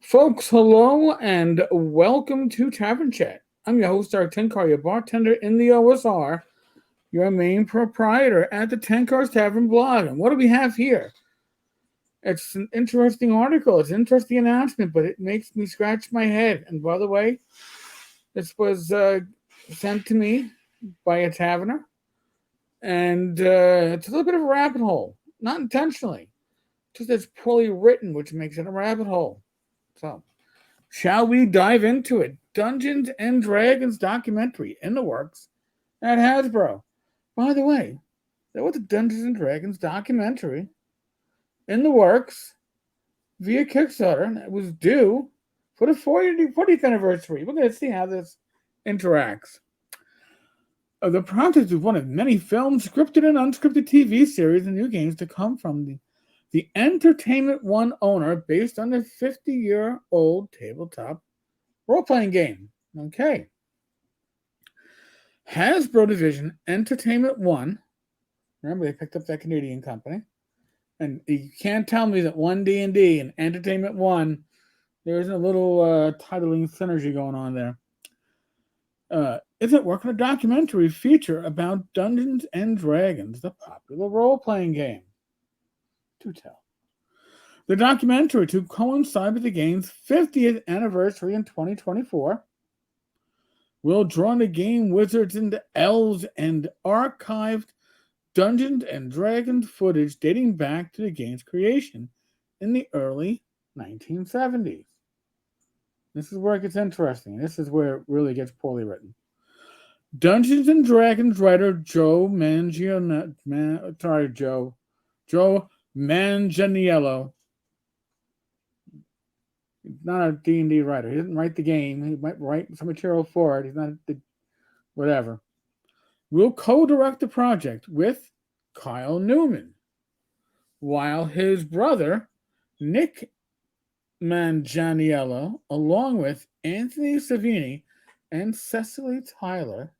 Folks, hello and welcome to Tavern Chat. I'm your host, Tenkar, your bartender in the OSR, your main proprietor at the Tenkar's Tavern blog. And what do we have here? It's an interesting article. It's an interesting announcement, but it makes me scratch my head. And by the way, this was sent to me by a taverner, and it's a little bit of a rabbit hole. Not intentionally, just it's poorly written, which makes it a rabbit hole. So, shall we dive into it? Dungeons and Dragons documentary in the works at Hasbro. By the way, there was a Dungeons and Dragons documentary in the works via Kickstarter, and it was due for the 40th anniversary. We're going to see how this interacts. The project is one of many films, scripted and unscripted TV series, and new games to come from the Entertainment One owner based on the 50-year-old tabletop role-playing game. Okay. Hasbro division Entertainment One. Remember, they picked up that Canadian company. And you can't tell me that One D&D and Entertainment One, there's a little titling synergy going on there. Isn't working a documentary feature about Dungeons and Dragons, the popular role-playing game. To tell. The documentary, to coincide with the game's 50th anniversary in 2024, will draw the game wizards into elves and archived Dungeons and Dragons footage dating back to the game's creation in the early 1970s. This is where it gets interesting. This is where it really gets poorly written. Dungeons and Dragons writer Joe Manganiello, he's not a D&D writer. He didn't write the game. He might write some material for it. He's not the whatever. Will co-direct the project with Kyle Newman, while his brother, Nick Manganiello, along with Anthony Savini and Cecily Tyler,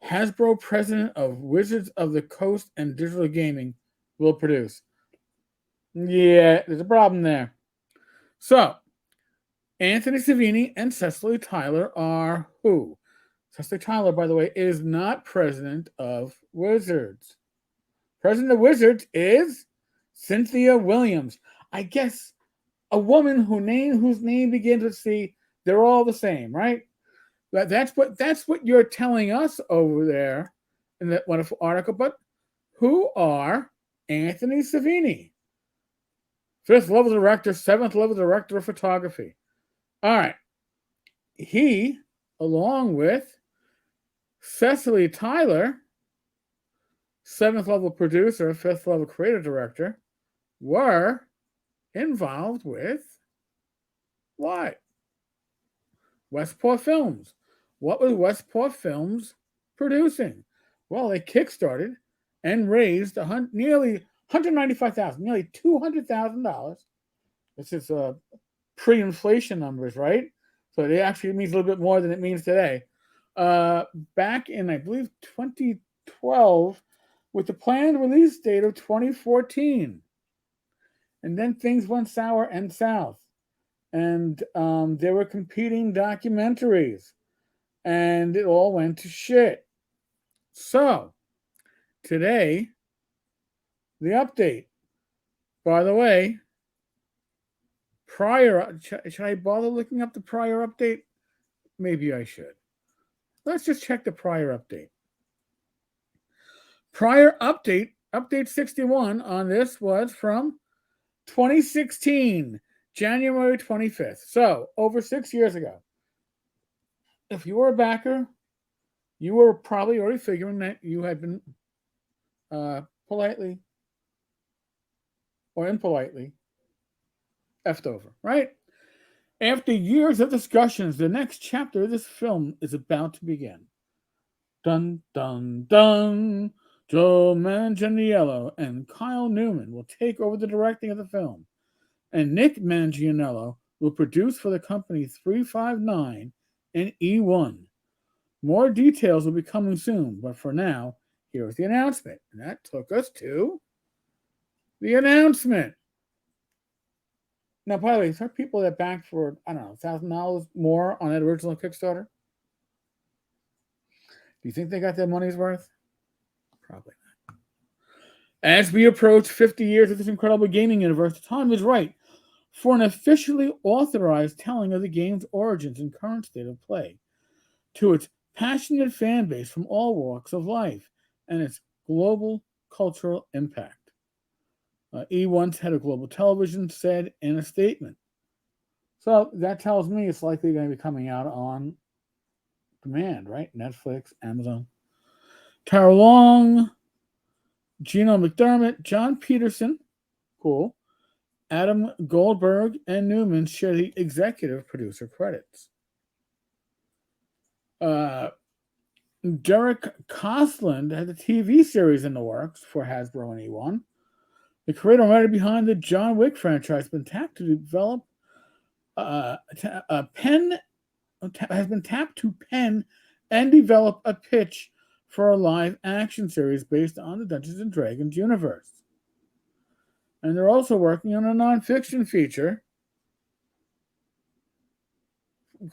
Hasbro president of Wizards of the Coast and Digital Gaming, will produce. Yeah, there's a problem there. So, Anthony Savini and Cecily Tyler are who? Cecily Tyler, by the way, is not president of Wizards. President of Wizards is Cynthia Williams. I guess a woman whose name begins with C. They're all the same, right? That's what you're telling us over there in that wonderful article. But who are Anthony Savini? 5th level director, 7th level director of photography. All right. He, along with Cecily Tyler, 7th level producer, 5th level creative director, were involved with what? Westport Films. What was Westport Films producing? Well, they kickstarted and raised nearly $195,000, nearly $200,000. This is pre-inflation numbers, right? So it actually means a little bit more than it means today. Back in, I believe, 2012, with the planned release date of 2014. And then things went sour and south. And there were competing documentaries. And it all went to shit. So, today, the update. By the way, should I bother looking up the prior update? Maybe I should. Let's just check the prior update. Prior update 61 on this was from 2016, January 25th. So, over 6 years ago. If you were a backer, you were probably already figuring that you had been politely or impolitely effed over, right? After years of discussions, the next chapter of this film is about to begin. Dun, dun, dun. Joe Manganiello and Kyle Newman will take over the directing of the film, and Nick Manganiello will produce for the company 359 and E1. More details will be coming soon, but for now, here's the announcement. And that took us to the announcement. Now, by the way, there are people that backed for, I don't know, $1,000 more on that original Kickstarter. Do you think they got their money's worth? Probably not. As we approach 50 years of this incredible gaming universe, the time is right for an officially authorized telling of the game's origins and current state of play to its passionate fan base from all walks of life and its global cultural impact. E1's head of global television said in a statement. So that tells me it's likely going to be coming out on demand, right? Netflix, Amazon. Tara Long, Gino McDermott, John Peterson, cool, Adam Goldberg, and Newman share the executive producer credits. Derek Cosland has a TV series in the works for Hasbro and E1. The creator and writer behind the John Wick franchise has been tapped to develop has been tapped to pen and develop a pitch for a live action series based on the Dungeons and Dragons universe. And they're also working on a nonfiction feature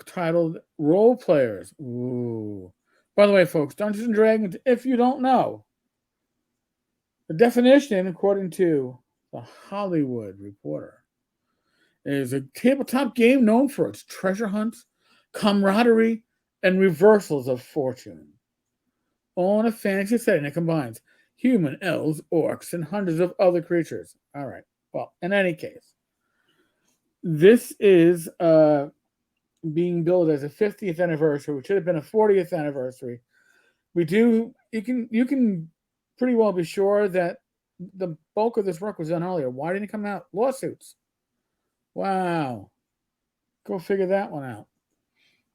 titled Role Players. Ooh. By the way, folks, Dungeons and Dragons, if you don't know, the definition, according to the Hollywood Reporter, is a tabletop game known for its treasure hunts, camaraderie, and reversals of fortune. All in a fantasy setting that combines human, elves, orcs, and hundreds of other creatures. All right. Well, in any case, this is being billed as a 50th anniversary, which should have been a 40th anniversary. You can pretty well be sure that the bulk of this work was done earlier. Why didn't it come out? Lawsuits. Wow. Go figure that one out.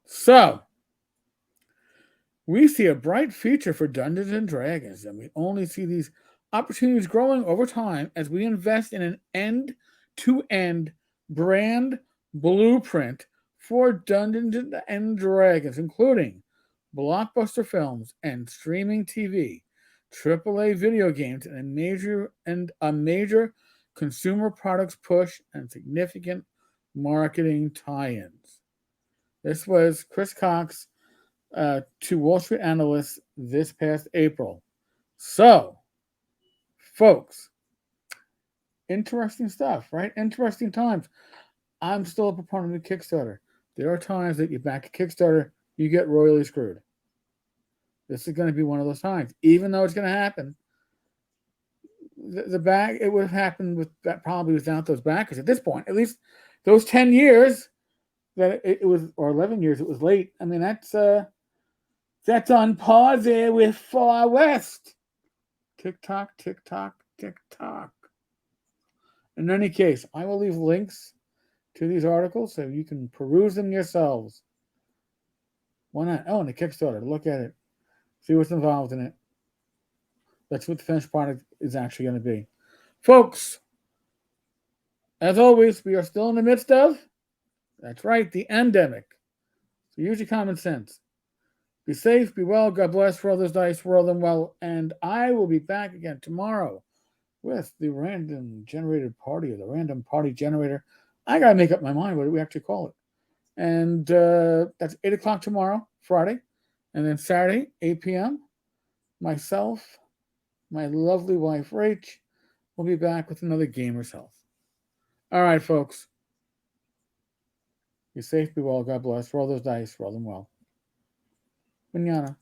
So, we see a bright future for Dungeons and Dragons, and we only see these opportunities growing over time as we invest in an end-to-end brand blueprint for Dungeons and Dragons, including blockbuster films and streaming TV, AAA video games, and a major consumer products push and significant marketing tie-ins. This was Chris Cox to Wall Street analysts this past April. So, folks, interesting stuff, right? Interesting times. I'm still a proponent of Kickstarter. There are times that you back a Kickstarter, you get royally screwed. This is going to be one of those times. Even though it's going to happen, it would have happened with that probably without those backers at this point. At least those 10 years that it was, or 11 years, it was late. I mean, that's on par there with Far West. Tick tock, tick tock, tick tock. In any case, I will leave links to these articles so you can peruse them yourselves. Why not? Oh, and the Kickstarter. Look at it. See what's involved in it. That's what the finished product is actually going to be. Folks, as always, we are still in the midst of, that's right, the endemic. So use your common sense. Be safe, be well, God bless, roll those dice, roll them well, and I will be back again tomorrow with the random generated party, or the random party generator. I got to make up my mind what do we actually call it. And that's 8 o'clock tomorrow, Friday. And then Saturday, 8 p.m., myself, my lovely wife, Rach, will be back with another Gamer's Health. All right, folks. Be safe, be well, God bless. Roll those dice, roll them well. Manana.